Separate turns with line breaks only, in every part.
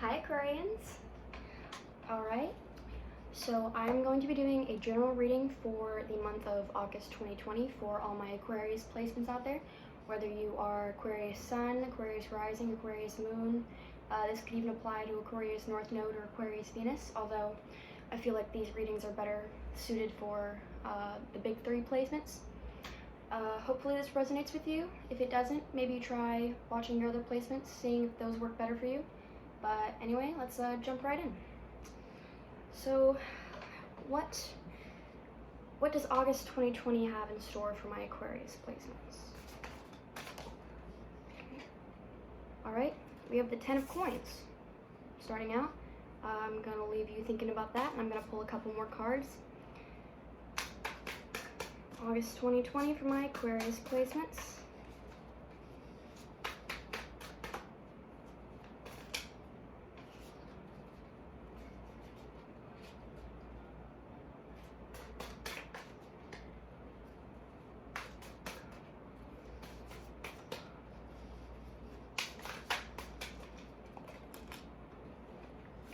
Hi Aquarians! Alright, so I'm going to be doing a general reading for the month of August 2020 for all my Aquarius placements out there. Whether you are Aquarius Sun, Aquarius Rising, Aquarius Moon, this could even apply to Aquarius North Node or Aquarius Venus, although I feel like these readings are better suited for the big three placements. Hopefully this resonates with you. If it doesn't, maybe try watching your other placements, seeing if those work better for you. But anyway, let's jump right in. So, what does August 2020 have in store for my Aquarius placements? Okay. All right, we have the 10 of coins. Starting out, I'm gonna leave you thinking about that, and I'm gonna pull a couple more cards. August 2020 for my Aquarius placements.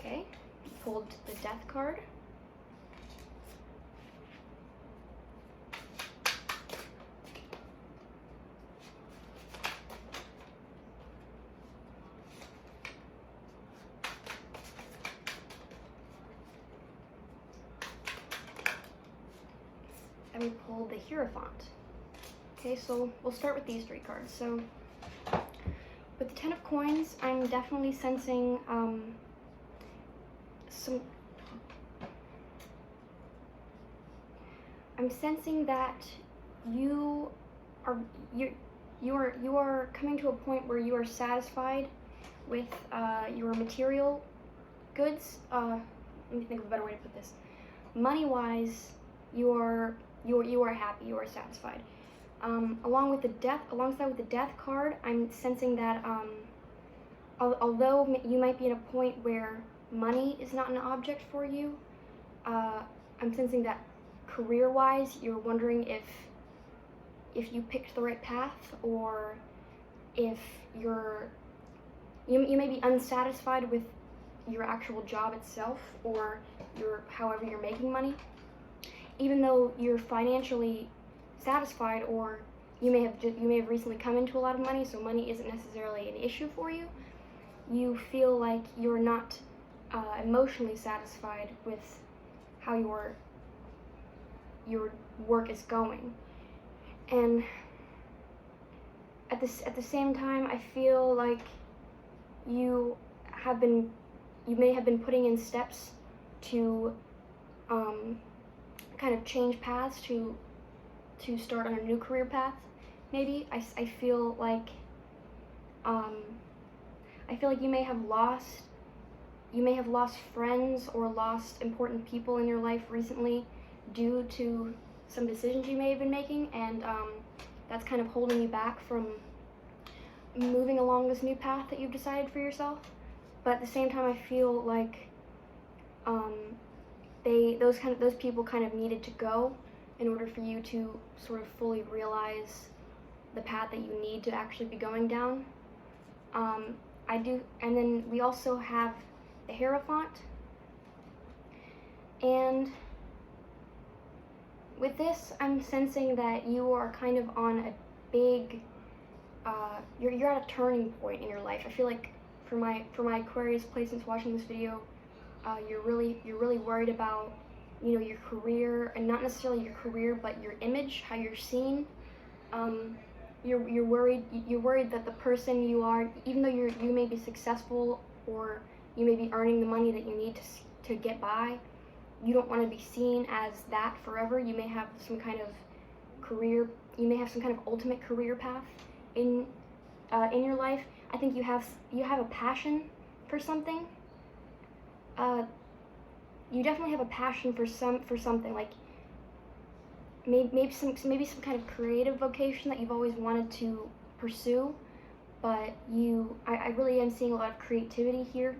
Okay, pulled the Death card. And we pulled the Hierophant. Okay, so we'll start with these three cards. So with the 10 of coins, I'm definitely sensing I'm sensing that you are coming to a point where you are satisfied with your material goods. Let me think of a better way to put this. Money-wise, you are happy, you are satisfied. Alongside with the Death card, I'm sensing that although you might be at a point where money is not an object for you, I'm sensing that career-wise, you're wondering if you picked the right path, or if you may be unsatisfied with your actual job itself, or however you're making money. Even though you're financially satisfied, or you may have recently come into a lot of money, so money isn't necessarily an issue for you, you feel like you're not emotionally satisfied with how your work is going. And at the same time, I feel like you may have been putting in steps to kind of change paths, to start on a new career path. Maybe I feel like you may have lost friends or lost important people in your life recently due to some decisions you may have been making, and that's kind of holding you back from moving along this new path that you've decided for yourself. But at the same time, I feel like those people kind of needed to go in order for you to sort of fully realize the path that you need to actually be going down. And then we also have the Hierophant, and with this, I'm sensing that you are kind of on a big, you're at a turning point in your life. I feel like for my Aquarius placements watching this video, you're really worried about, your career, and not necessarily your career, but your image, how you're seen. You're worried that the person you are, even though you may be successful, or you may be earning the money that you need to get by, you don't want to be seen as that forever. You may have some kind of career, you may have some kind of ultimate career path in your life. I think you have a passion for something. You definitely have a passion for something, like maybe some kind of creative vocation that you've always wanted to pursue, but I really am seeing a lot of creativity here.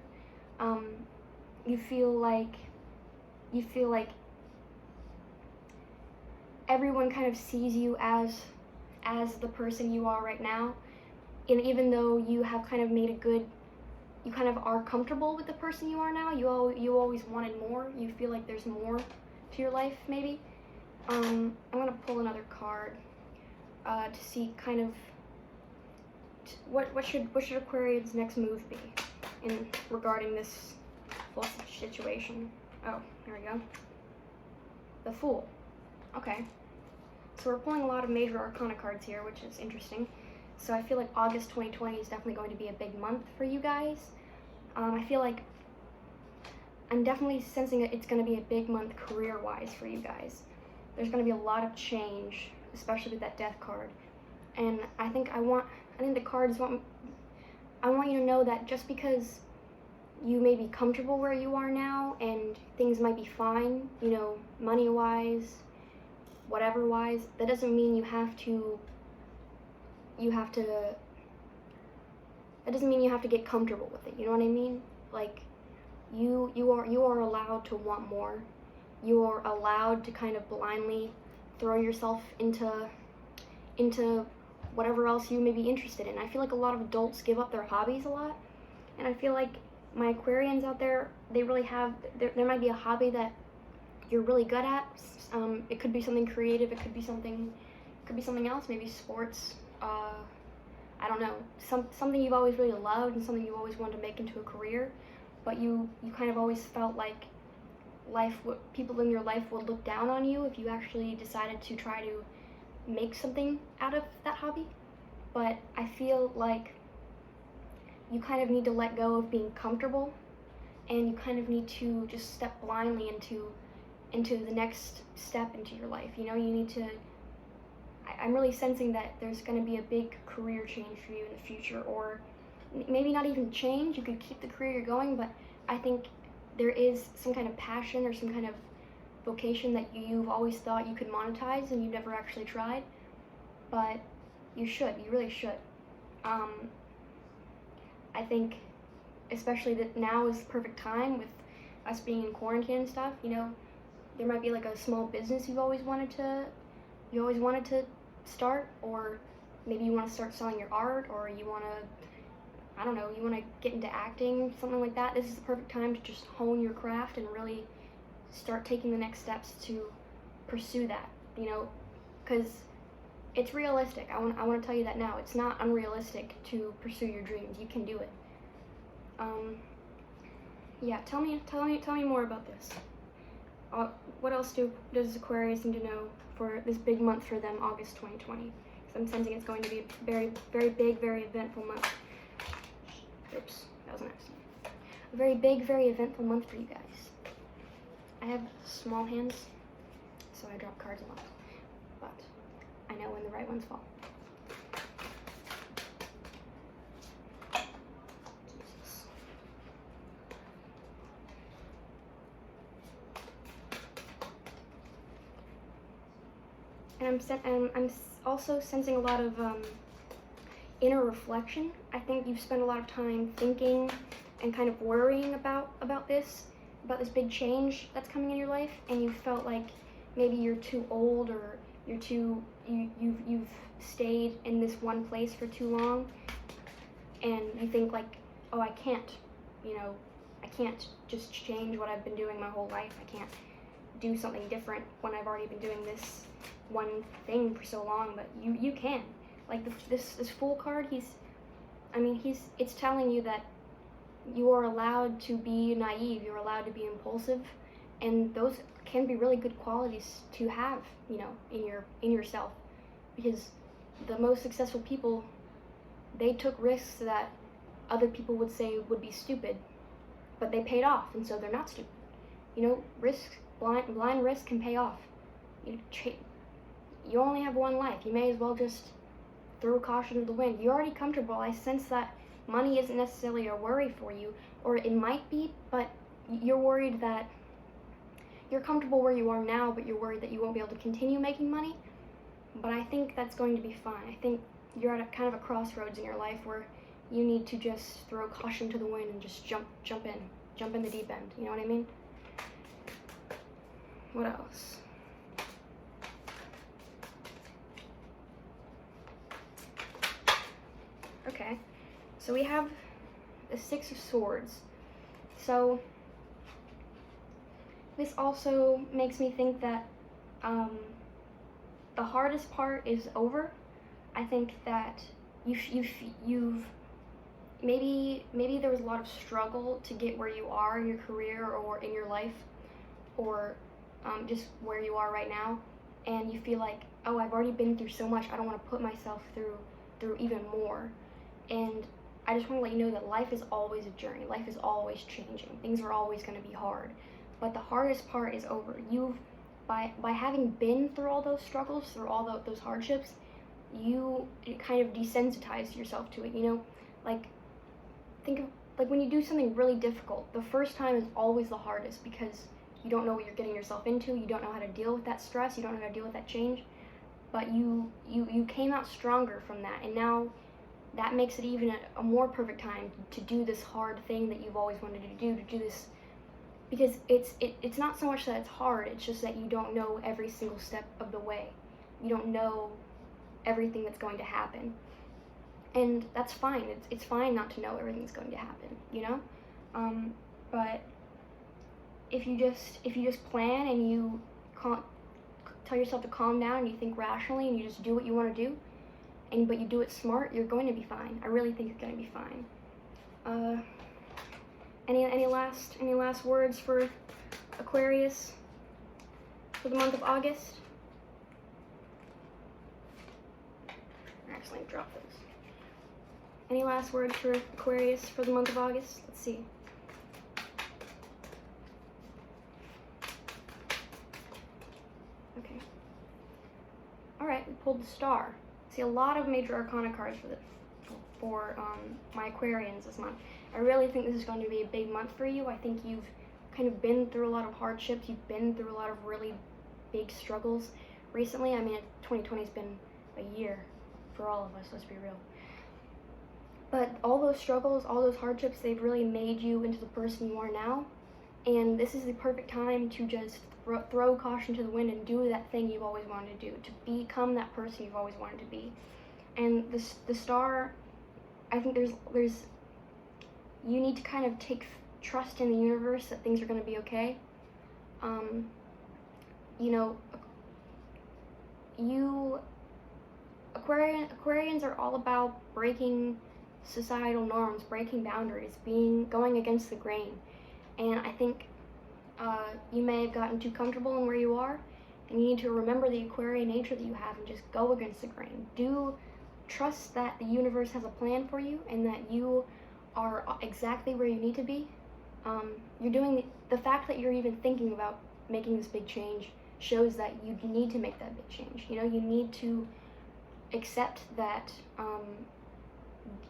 You feel like everyone kind of sees you as the person you are right now, and even though you have kind of made a good you kind of are comfortable with the person you are now. You always wanted more. You feel like there's more to your life, maybe. I'm gonna pull another card to see kind of what should Aquarius' next move be in regarding this whole situation. Oh, here we go. The Fool. Okay. So we're pulling a lot of major arcana cards here, which is interesting. So I feel like August 2020 is definitely going to be a big month for you guys. I feel like I'm definitely sensing that it's going to be a big month career-wise for you guys. There's going to be a lot of change, especially with that Death card. And I think the cards I want you to know that just because you may be comfortable where you are now and things might be fine, you know, money-wise, whatever-wise, that doesn't mean that doesn't mean you have to get comfortable with it, you know what I mean? Like, you are allowed to want more. You are allowed to kind of blindly throw yourself into whatever else you may be interested in. I feel like a lot of adults give up their hobbies a lot, and I feel like my Aquarians out there, they really have, there might be a hobby that you're really good at. It could be something creative, it could be something else, maybe sports, I don't know, something you've always really loved and something you always wanted to make into a career, but you kind of always felt like people in your life would look down on you if you actually decided to try to make something out of that hobby. But I feel like you kind of need to let go of being comfortable, and you kind of need to just step blindly into the next step into your life. You know, you need to, I'm really sensing that there's going to be a big career change for you in the future, or maybe not even change. You could keep the career you're going, but I think there is some kind of passion or some kind of vocation that you've always thought you could monetize and you've never actually tried, but you really should. I think especially that now is the perfect time with us being in quarantine and stuff, you know, there might be like a small business you always wanted to start, or maybe you want to start selling your art, or you want to, I don't know, you want to get into acting, something like that. This is the perfect time to just hone your craft and really start taking the next steps to pursue that, you know, because it's realistic. I want to tell you that now. It's not unrealistic to pursue your dreams. You can do it. Yeah, tell me more about this. What else does Aquarius need to know for this big month for them, August 2020? Because I'm sensing it's going to be a very, very big, very eventful month. Oops, that was an accident. A very big, very eventful month for you guys. I have small hands, so I drop cards a lot, but I know when the right ones fall. Jesus. And I'm also sensing a lot of inner reflection. I think you've spent a lot of time thinking and kind of worrying about this big change that's coming in your life, and you felt like maybe you're too old, or you've stayed in this one place for too long, and you think like, oh, I can't just change what I've been doing my whole life. I can't do something different when I've already been doing this one thing for so long. But you can. Like this Fool card, it's telling you that you are allowed to be naive, you're allowed to be impulsive, and those can be really good qualities to have, you know, in yourself, because the most successful people, they took risks that other people would say would be stupid, but they paid off, and so they're not stupid. You know, blind risk can pay off. You only have one life. You may as well just throw caution to the wind. You're already comfortable. I sense that money isn't necessarily a worry for you, or it might be, but you're worried that you're comfortable where you are now, but you're worried that you won't be able to continue making money. But I think that's going to be fine. I think you're at a kind of a crossroads in your life where you need to just throw caution to the wind and just jump in the deep end. You know what I mean? What else? Okay, so we have the Six of Swords. So this also makes me think that the hardest part is over. I think that you've maybe there was a lot of struggle to get where you are in your career or in your life, or just where you are right now, and you feel like, oh, I've already been through so much, I don't want to put myself through even more. And I just want to let you know that life is always a journey. Life is always changing. Things are always going to be hard. But the hardest part is over. By having been through all those struggles, through all those hardships, you kind of desensitize yourself to it, you know? Like, think of, like, when you do something really difficult, the first time is always the hardest because you don't know what you're getting yourself into, you don't know how to deal with that stress, you don't know how to deal with that change, but you came out stronger from that, and now that makes it even a more perfect time to do this hard thing that you've always wanted to do this, because it's not so much that it's hard, it's just that you don't know every single step of the way. You don't know everything that's going to happen. And that's fine. It's fine not to know everything that's going to happen, you know? But if you just plan and you tell yourself to calm down and you think rationally and you just do what you want to do, but you do it smart, you're going to be fine. I really think you're going to be fine. Any last words for Aquarius for the month of August? I accidentally dropped those. Any last words for Aquarius for the month of August? Let's see. Okay. Alright, we pulled the Star. See, a lot of major arcana cards for my Aquarians this month. I really think this is going to be a big month for you. I think you've kind of been through a lot of hardships. You've been through a lot of really big struggles recently. I mean, 2020 has been a year for all of us, let's be real. But all those struggles, all those hardships, they've really made you into the person you are now. And this is the perfect time to just throw caution to the wind and do that thing you've always wanted to do, to become that person you've always wanted to be. And the Star, I think there's you need to kind of take trust in the universe that things are going to be okay. You know, Aquarians are all about breaking societal norms, breaking boundaries, going against the grain. And I think you may have gotten too comfortable in where you are, and you need to remember the Aquarian nature that you have and just go against the grain. Trust that the universe has a plan for you and that you are exactly where you need to be. You're doing the fact that you're even thinking about making this big change shows that you need to make that big change. You know, you need to accept that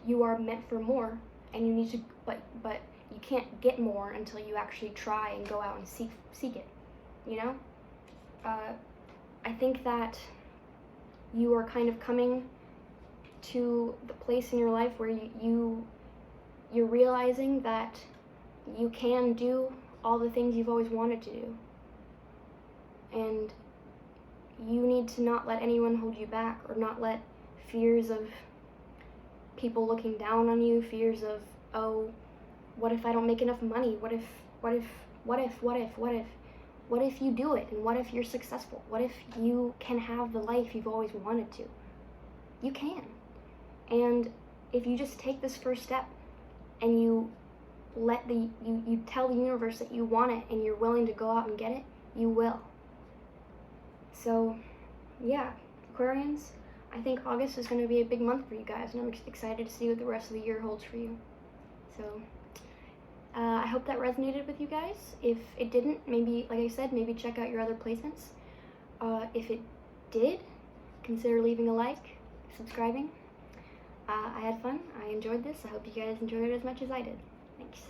you are meant for more, and you need to, but you can't get more until you actually try and go out and seek it. You know, I think that you are kind of coming to the place in your life where you're realizing that you can do all the things you've always wanted to do, and you need to not let anyone hold you back, or not let fears of people looking down on you, fears of, oh, what if I don't make enough money, what if you do it, and what if you're successful, what if you can have the life you've always wanted to. You can. And if you just take this first step and you tell the universe that you want it and you're willing to go out and get it, you will. So, yeah, Aquarians, I think August is going to be a big month for you guys, and I'm excited to see what the rest of the year holds for you. So, I hope that resonated with you guys. If it didn't, maybe, like I said, maybe check out your other placements. If it did, consider leaving a like, subscribing. I had fun. I enjoyed this. I hope you guys enjoyed it as much as I did. Thanks.